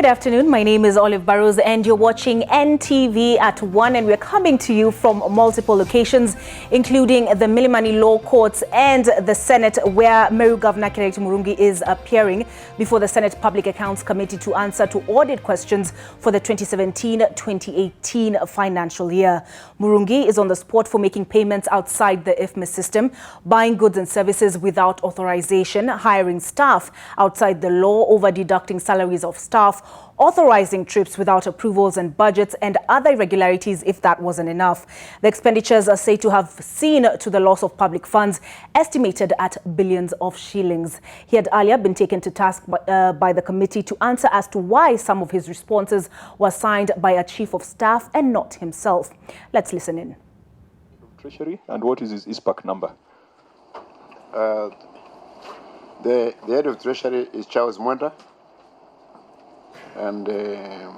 Good afternoon. My name is Olive Burrows and you're watching NTV at One, and we're coming to you from multiple locations, including the Milimani Law Courts and the Senate, where Meru Governor Murungi is appearing before the Senate Public Accounts Committee to answer to audit questions for the 2017-2018 financial year. Murungi is on the spot for making payments outside the IFMIS system, buying goods and services without authorization, hiring staff outside the law, over deducting salaries of staff, authorizing trips without approvals and budgets, and other irregularities if that wasn't enough. The expenditures are said to have seen to the loss of public funds estimated at billions of shillings. He had earlier been taken to task by the committee to answer as to why some of his responses were signed by a chief of staff and not himself. Let's listen in. Treasury, and what is his ISPAC number? The head of Treasury is Charles Mwenda. And where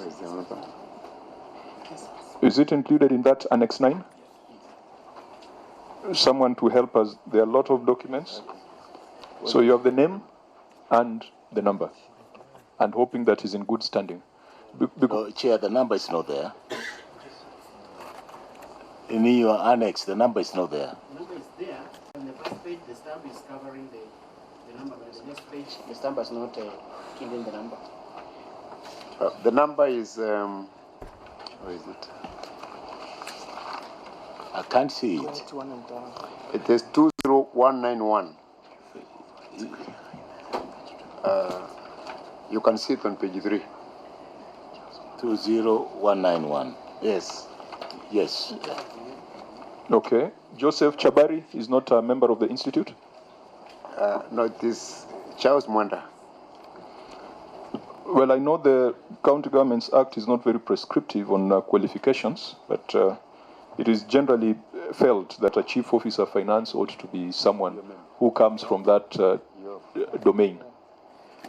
is the other? Is it included in that Annex 9? Someone to help us. There are a lot of documents. So you have the name and the number, and hoping that is in good standing. No, Chair, the number is not there. In your annex, the number is not there. The number is there. On the first page, the stamp is covering the number, but on the next page, the stamp is not killing the number. The number is, where is it? I can't see it. It is 20191. You can see it on page 3. 20191. Yes. Yes. Okay. Joseph Chabari is not a member of the institute? No, it is Charles Mwenda. Well, I know the County Governments Act is not very prescriptive on qualifications, but it is generally felt that a chief officer of finance ought to be someone who comes from that domain.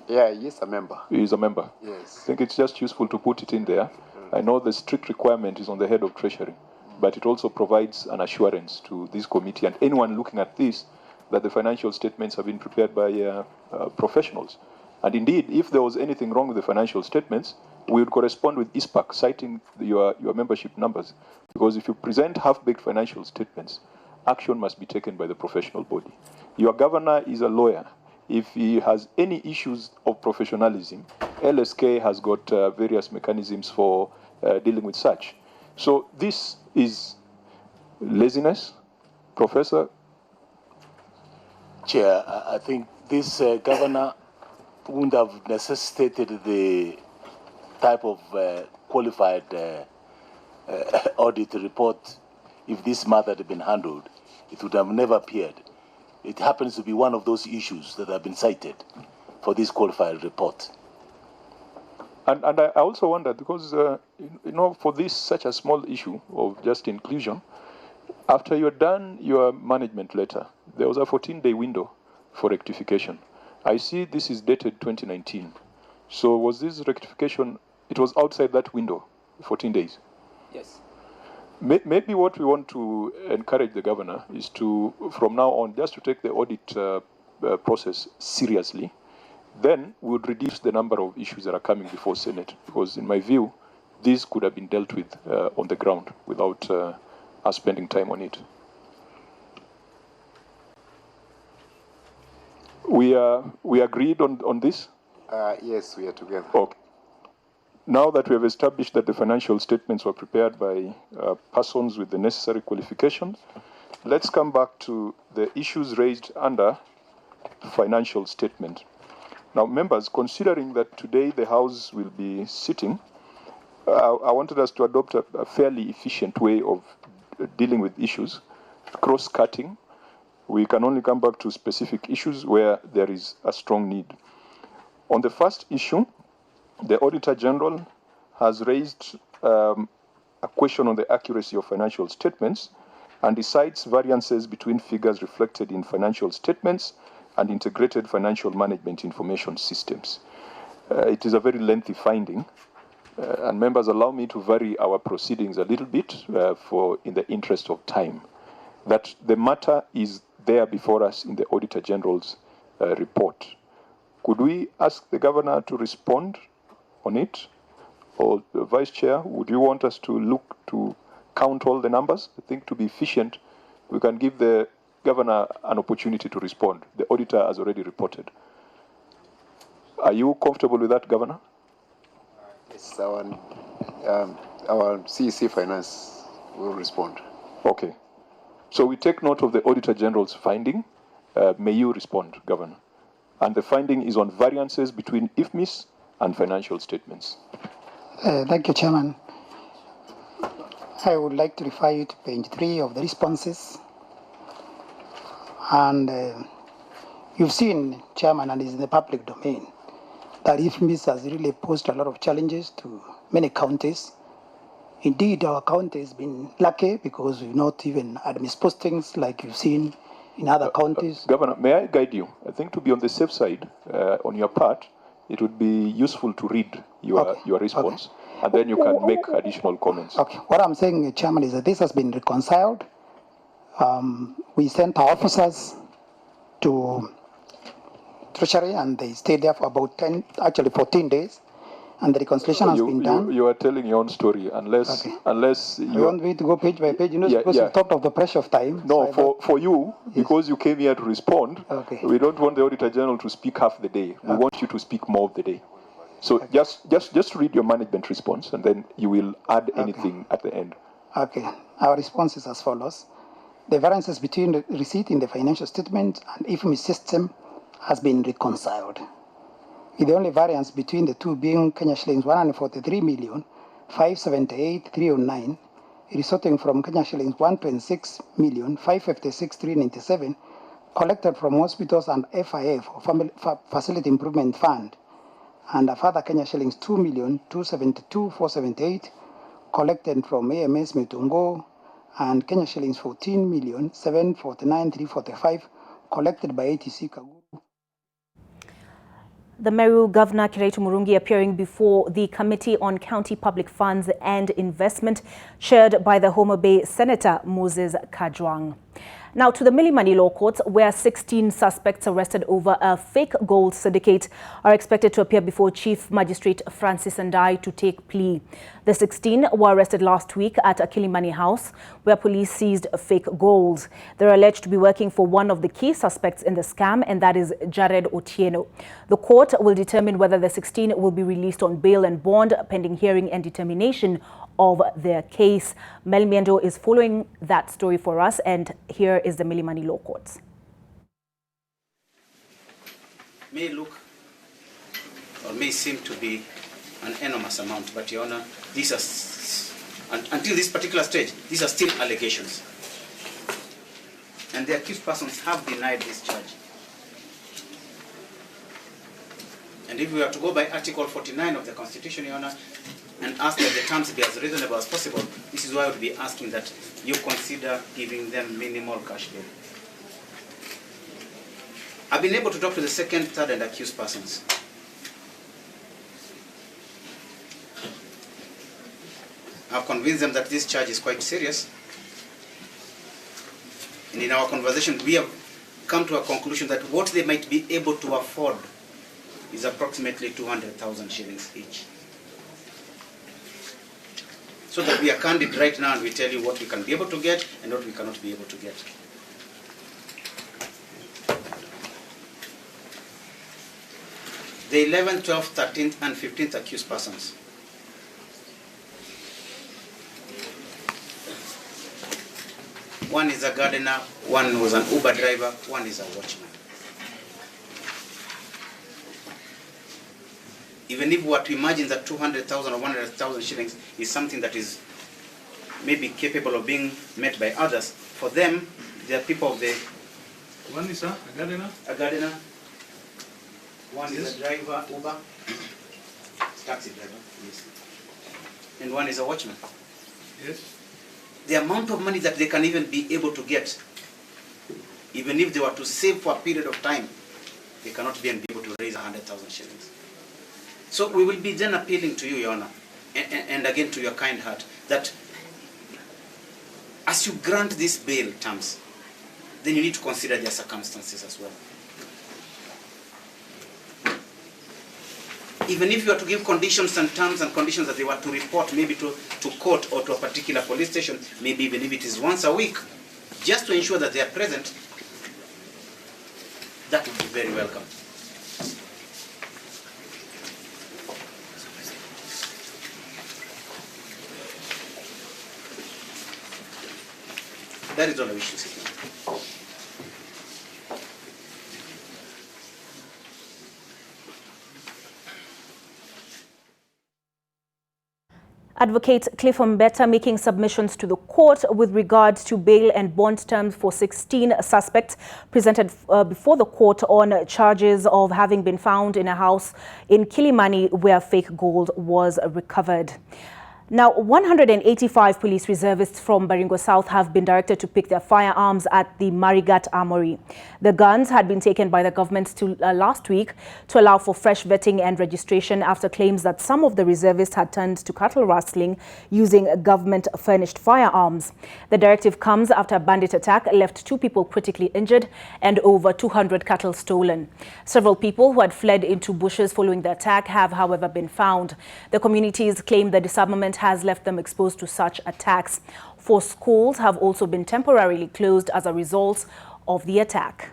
Yeah, he is a member. He is a member. Yes. I think it's just useful to put it in there. I know the strict requirement is on the head of Treasury, but it also provides an assurance to this committee and anyone looking at this that the financial statements have been prepared by professionals. And indeed, if there was anything wrong with the financial statements, we would correspond with ISPAC, citing your membership numbers. Because if you present half-baked financial statements, action must be taken by the professional body. Your governor is a lawyer. If he has any issues of professionalism, LSK has got various mechanisms for dealing with such. So this is laziness, Professor. Chair, I think this governor wouldn't have necessitated the type of qualified audit report if this matter had been handled. It would have never appeared. It happens to be one of those issues that have been cited for this qualified report. And I also wonder, because, for this such a small issue of just inclusion, after you're done your management letter, there was a 14-day window for rectification. I see this is dated 2019. So was this rectification, it was outside that window, 14 days? Yes. Maybe what we want to encourage the governor is to, from now on, just to take the audit process seriously. Then we would reduce the number of issues that are coming before Senate, because in my view, these could have been dealt with on the ground without us spending time on it. We agreed on this? Yes, we are together. Okay. Now that we have established that the financial statements were prepared by persons with the necessary qualifications, let's come back to the issues raised under financial statement. Now, members, considering that today the House will be sitting, I wanted us to adopt a fairly efficient way of dealing with issues, cross-cutting. We can only come back to specific issues where there is a strong need. On the first issue, the Auditor General has raised a question on the accuracy of financial statements and decides variances between figures reflected in financial statements and integrated financial management information systems. It is a very lengthy finding, and members, allow me to vary our proceedings a little bit in the interest of time. That the matter is there before us in the Auditor General's report. Could we ask the governor to respond on it? Or the vice chair, would you want us to look to count all the numbers? I think to be efficient, we can give the governor an opportunity to respond. The auditor has already reported. Are you comfortable with that, Governor? Yes, our CEC Finance will respond. Okay. So we take note of the Auditor General's finding. May you respond, Governor? And the finding is on variances between IFMIS and financial statements. Thank you, Chairman. I would like to refer you to page 3 of the responses. And you've seen, Chairman, and it's in the public domain, that IFMIS has really posed a lot of challenges to many counties. Indeed, our county has been lucky because we've not even had mispostings like you've seen in other counties. Governor, may I guide you? I think to be on the safe side, on your part, it would be useful to read your response, and then you can make additional comments. Okay. What I'm saying, Chairman, is that this has been reconciled. We sent our officers to Treasury, and they stayed there for about 14 days, and the reconciliation has been done. You are telling your own story, unless you want me to go page by page, because you talked of the pressure of time. No, for you, because you came here to respond, we don't want the Auditor General to speak half the day. We want you to speak more of the day. So just read your management response, and then you will add anything at the end. Okay. Our response is as follows. The variances between the receipt in the financial statement and IFMIS system has been reconciled, with the only variance between the two being Kenya shillings 143,578,309, resulting from Kenya shillings 126,556,397, collected from hospitals and FIF, or Family Facility Improvement Fund, and a further Kenya shillings 2,272,478, collected from AMS Matungo, and Kenya shillings 14,749,345, collected by ATC Kaguru. The Meru Governor, Kiraitu Murungi, appearing before the Committee on County Public Funds and Investment, chaired by the Homa Bay Senator Moses Kajwang. Now to the Milimani Law Courts, where 16 suspects arrested over a fake gold syndicate are expected to appear before Chief Magistrate Francis Andai to take plea. The 16 were arrested last week at a Kilimani house, where police seized fake gold. They're alleged to be working for one of the key suspects in the scam, and that is Jared Otieno. The court will determine whether the 16 will be released on bail and bond pending hearing and determination of their case. Mel Miendo is following that story for us, and here is the Milimani Law Courts. May look or may seem to be an enormous amount, but Your Honor, these are, until this particular stage, these are still allegations. And the accused persons have denied this charge. And if we are to go by Article 49 of the Constitution, Your Honor, and ask that the terms be as reasonable as possible, this is why I would be asking that you consider giving them minimal cash bail. I've been able to talk to the second, third, and accused persons. I've convinced them that this charge is quite serious. And in our conversation, we have come to a conclusion that what they might be able to afford is approximately 200,000 shillings each. So that we are candid right now and we tell you what we can be able to get and what we cannot be able to get. The 11th, 12th, 13th, and 15th accused persons. One is a gardener, one was an Uber driver, one is a watchman. Even if what we imagine that 200,000 or 100,000 shillings is something that is maybe capable of being met by others, for them, they are people of the... One is a gardener? A gardener. One is a driver, Uber. Taxi driver, yes. And one is a watchman. Yes. The amount of money that they can even be able to get, even if they were to save for a period of time, they cannot be able to raise 100,000 shillings. So we will be then appealing to you, Your Honor, and again to your kind heart, that as you grant these bail terms, then you need to consider their circumstances as well. even if you are to give conditions and terms and conditions that they were to report maybe to court or to a particular police station, maybe even if it is once a week, just to ensure that they are present, that would be very welcome. That is all I wish to say. Advocate Cliff Mbeta making submissions to the court with regard to bail and bond terms for 16 suspects presented before the court on charges of having been found in a house in Kilimani where fake gold was recovered. Now, 185 police reservists from Baringo South have been directed to pick their firearms at the Marigat Armory. The guns had been taken by the government last week to allow for fresh vetting and registration after claims that some of the reservists had turned to cattle rustling using government-furnished firearms. The directive comes after a bandit attack left 2 people critically injured and over 200 cattle stolen. Several people who had fled into bushes following the attack have, however, been found. The communities claim the disarmament has left them exposed to such attacks. 4 schools have also been temporarily closed as a result of the attack.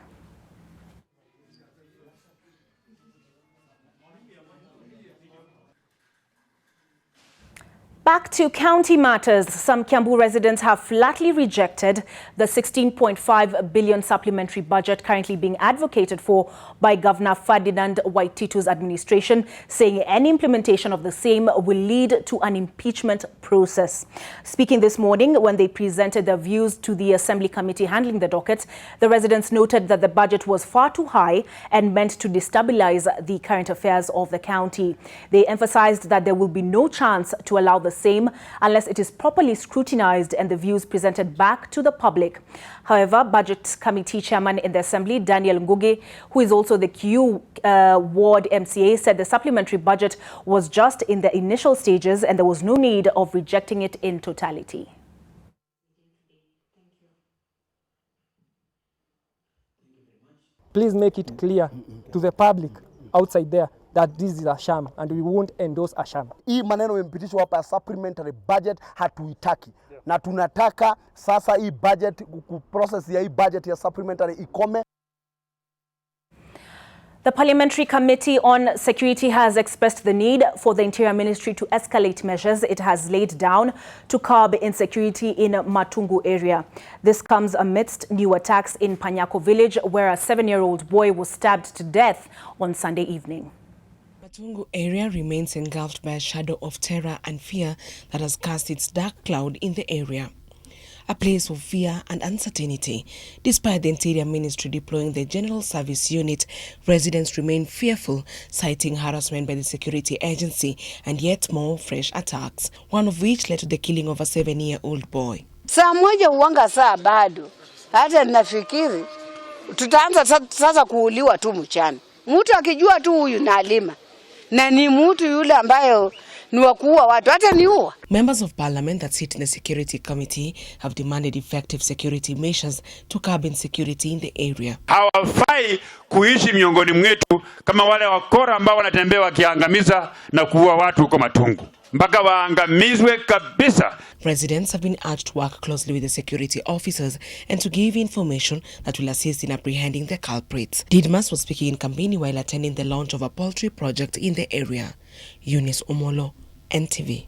Back to county matters. Some Kiambu residents have flatly rejected the 16.5 billion supplementary budget currently being advocated for by Governor Ferdinand Waititu's administration, saying any implementation of the same will lead to an impeachment process. Speaking this morning when they presented their views to the Assembly Committee handling the docket, the residents noted that the budget was far too high and meant to destabilize the current affairs of the county. They emphasized that there will be no chance to allow the same unless it is properly scrutinized and the views presented back to the public. However, Budget Committee Chairman in the Assembly, Daniel Ngugi, who is also the Q Ward MCA, said the supplementary budget was just in the initial stages and there was no need of rejecting it in totality. Please make it clear to the public outside there that this is a sham and we won't endorse a sham. Hii maneno impitishwa hapa ya supplementary budget hatuitaki. Na tunataka sasa hii budget, process ya hii budget ya supplementary ikome. The Parliamentary Committee on Security has expressed the need for the Interior Ministry to escalate measures it has laid down to curb insecurity in Matungo area. This comes amidst new attacks in Panyako village, where a 7-year-old boy was stabbed to death on Sunday evening. Matungo area remains engulfed by a shadow of terror and fear that has cast its dark cloud in the area. A place of fear and uncertainty. Despite the Interior Ministry deploying the General Service Unit, residents remain fearful, citing harassment by the security agency and yet more fresh attacks, one of which led to the killing of a 7-year-old boy. Saa moja uwanga saa bado. Hata nafikiri tutaanza sasa kuuliwa tu mchana. Mtu akijua tu huyu na alima. Na ni mtu yule ambayo ni wakuua watu, hata niua. Members of Parliament that sit in the Security Committee have demanded effective security measures to curb insecurity in the area. Hawafai kuishi miongoni mwetu kama wale wakora ambao wanatembea wakiangamiza na kuua watu huko Matungo. Mpaka waangamizwe kabisa. Residents have been urged to work closely with the security officers and to give information that will assist in apprehending the culprits. Didmas was speaking in Kambini while attending the launch of a poultry project in the area. Eunice Omolo, NTV.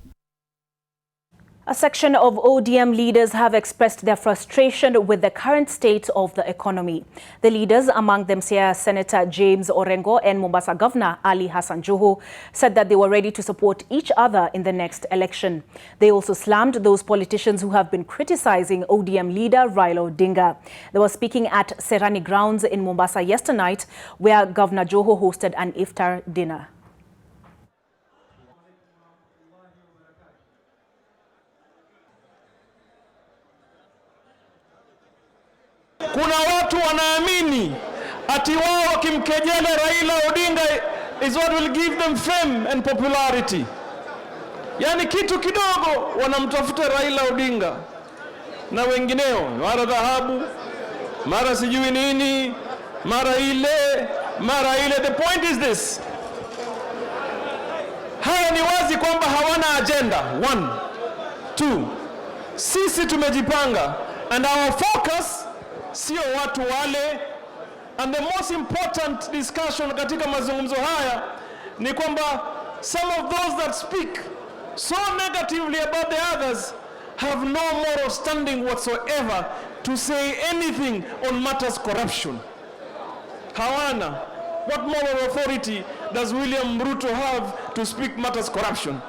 A section of ODM leaders have expressed their frustration with the current state of the economy. The leaders, among them Senator James Orengo and Mombasa Governor Ali Hassan Joho, said that they were ready to support each other in the next election. They also slammed those politicians who have been criticizing ODM leader Raila Odinga. They were speaking at Serani Grounds in Mombasa yesterday night, where Governor Joho hosted an iftar dinner. Kuna watu wanaamini ati wao wakimkejeli Raila Odinga is what will give them fame and popularity. Yani kitu kidogo wanamtafuta Raila Odinga na wengineo, mara dhahabu, mara sijui nini, mara ile. The point is this: hiyo ni wazi kwamba hawana agenda. 1, 2, sisi tumejipanga, and our focus sio watu wale. And the most important discussion katika mazungumzo haya ni kwamba some of those that speak so negatively about the others have no moral standing whatsoever to say anything on matters corruption. Hawana. What moral authority does William Ruto have to speak matters corruption?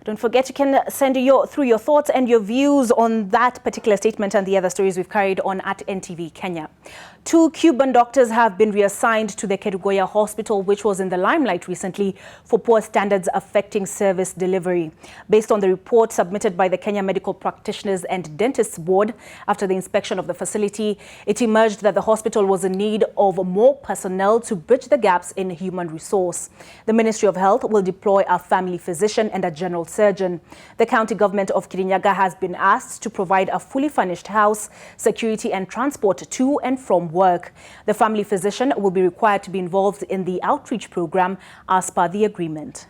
Don't forget, you can send through your thoughts and your views on that particular statement and the other stories we've carried on at NTV Kenya. 2 Cuban doctors have been reassigned to the Kerugoya hospital, which was in the limelight recently for poor standards affecting service delivery. Based on the report submitted by the Kenya Medical Practitioners and Dentists Board after the inspection of the facility, it emerged that the hospital was in need of more personnel to bridge the gaps in human resource. The Ministry of Health will deploy a family physician and a general surgeon. The county government of Kirinyaga has been asked to provide a fully furnished house, security and transport to and from work. The family physician will be required to be involved in the outreach program as per the agreement.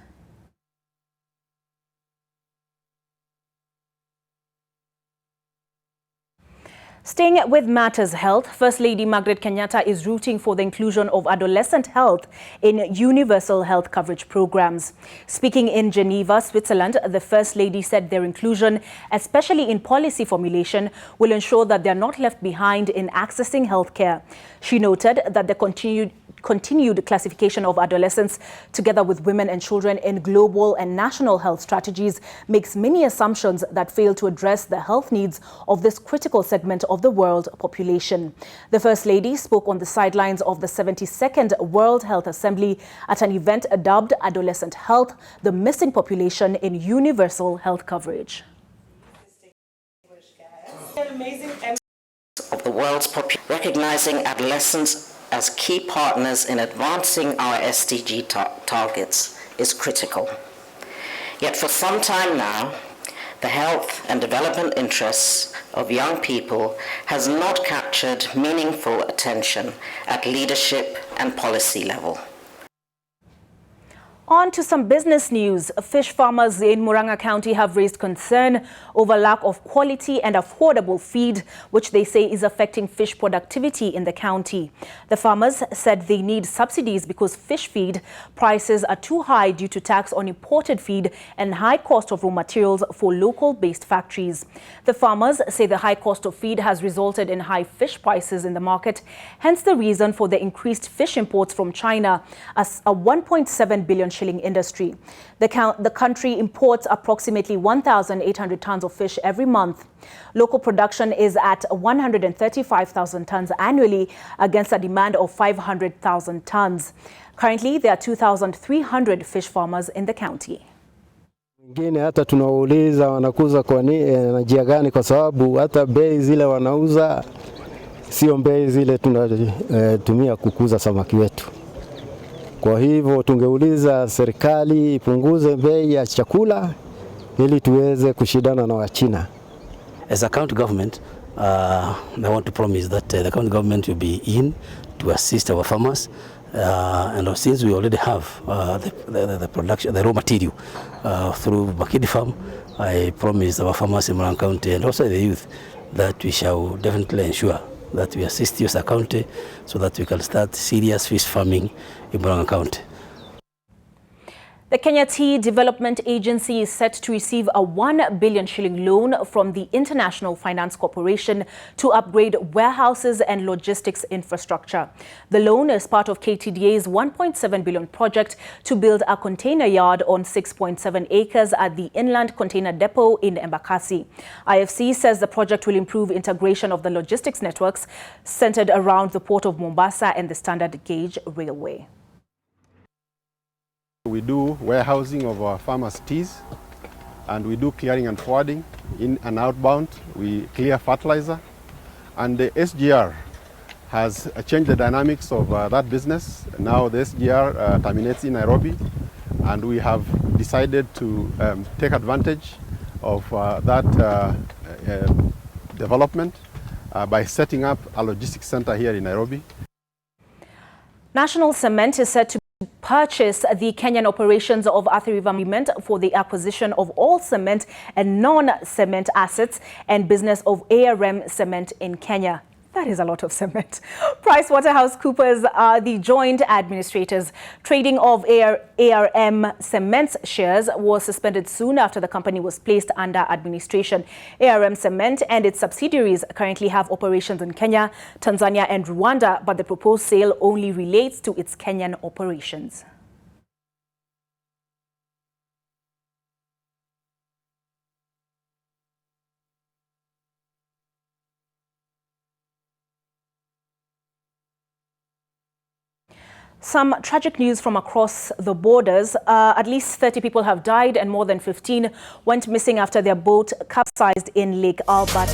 Staying with matters health, First Lady Margaret Kenyatta is rooting for the inclusion of adolescent health in universal health coverage programs. Speaking in Geneva, Switzerland, the First Lady said their inclusion, especially in policy formulation, will ensure that they are not left behind in accessing healthcare. She noted that the continued classification of adolescents together with women and children in global and national health strategies makes many assumptions that fail to address the health needs of this critical segment of the world population. The First Lady spoke on the sidelines of the 72nd World Health Assembly at an event dubbed Adolescent Health, the Missing Population in Universal Health Coverage. Of the world's population, recognizing adolescents as key partners in advancing our SDG targets is critical. Yet for some time now, the health and development interests of young people has not captured meaningful attention at leadership and policy level. On to some business news. Fish farmers in Muranga County have raised concern over lack of quality and affordable feed, which they say is affecting fish productivity in the county. The farmers said they need subsidies because fish feed prices are too high due to tax on imported feed and high cost of raw materials for local-based factories. The farmers say the high cost of feed has resulted in high fish prices in the market, hence the reason for the increased fish imports from China as a 1.7 billion shilling industry. The country imports approximately 1,800 tons of fish every month. Local production is at 135,000 tons annually against a demand of 500,000 tons. Currently, there are 2,300 fish farmers in the county. Wengine hata tunauliza wanakuza kwa njia gani, kwa sababu hata bei zile wanauza sio bei zile tunatumia kukuza samaki wetu. Kwa hivyo tungeuliza serikali ipunguze bei ya chakula ili tuweze kushindana na Wachina. As a county government, I want to promise that the county government will be in to assist our farmers. And since we already have the production, the raw material through Makidi Farm, I promise our farmers in Muranga County and also the youth that we shall definitely ensure that we assist you as a county so that we can start serious fish farming in Muranga County. The Kenya Tea Development Agency is set to receive a 1 billion shilling loan from the International Finance Corporation to upgrade warehouses and logistics infrastructure. The loan is part of KTDA's 1.7 billion project to build a container yard on 6.7 acres at the Inland Container Depot in Embakasi. IFC says the project will improve integration of the logistics networks centered around the port of Mombasa and the standard gauge railway. We do warehousing of our farmers' teas, and we do clearing and forwarding in and outbound. We clear fertilizer, and the SGR has changed the dynamics of that business. Now the SGR terminates in Nairobi, and we have decided to take advantage of that development by setting up a logistics center here in Nairobi. National Cement is set to purchase the Kenyan operations of Athi River Agreement for the acquisition of all cement and non-cement assets and business of ARM Cement in Kenya. That is a lot of cement. PricewaterhouseCoopers are the joint administrators. Trading of ARM Cement's shares was suspended soon after the company was placed under administration. ARM Cement and its subsidiaries currently have operations in Kenya, Tanzania and Rwanda, but the proposed sale only relates to its Kenyan operations. Some tragic news from across the borders. At least 30 people have died and more than 15 went missing after their boat capsized in Lake Albert.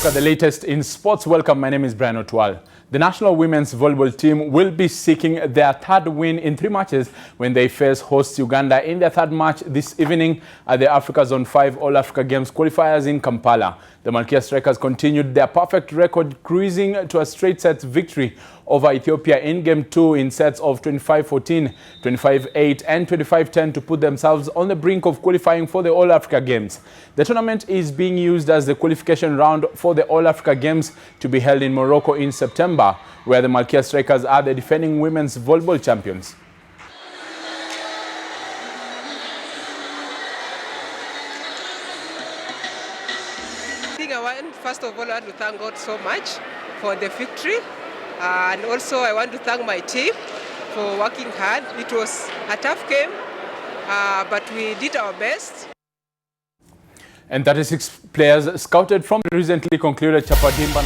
look at the latest in sports. Welcome, my name is Brian Otwal. The national women's volleyball team will be seeking their third win in 3 matches when they face host Uganda in their third match this evening at the Africa Zone 5 All-Africa Games qualifiers in Kampala. The Malkia Strikers continued their perfect record, cruising to a straight set victory over Ethiopia in Game 2 in sets of 25-14, 25-8 and 25-10 to put themselves on the brink of qualifying for the All-Africa Games. The tournament is being used as the qualification round for the All-Africa Games to be held in Morocco in September, where the Malkia Strikers are the defending women's volleyball champions. First of all, I want to thank God so much for the victory. And also I want to thank my team for working hard. It was a tough game, but we did our best. And 36 players scouted from the recently concluded Chapadimba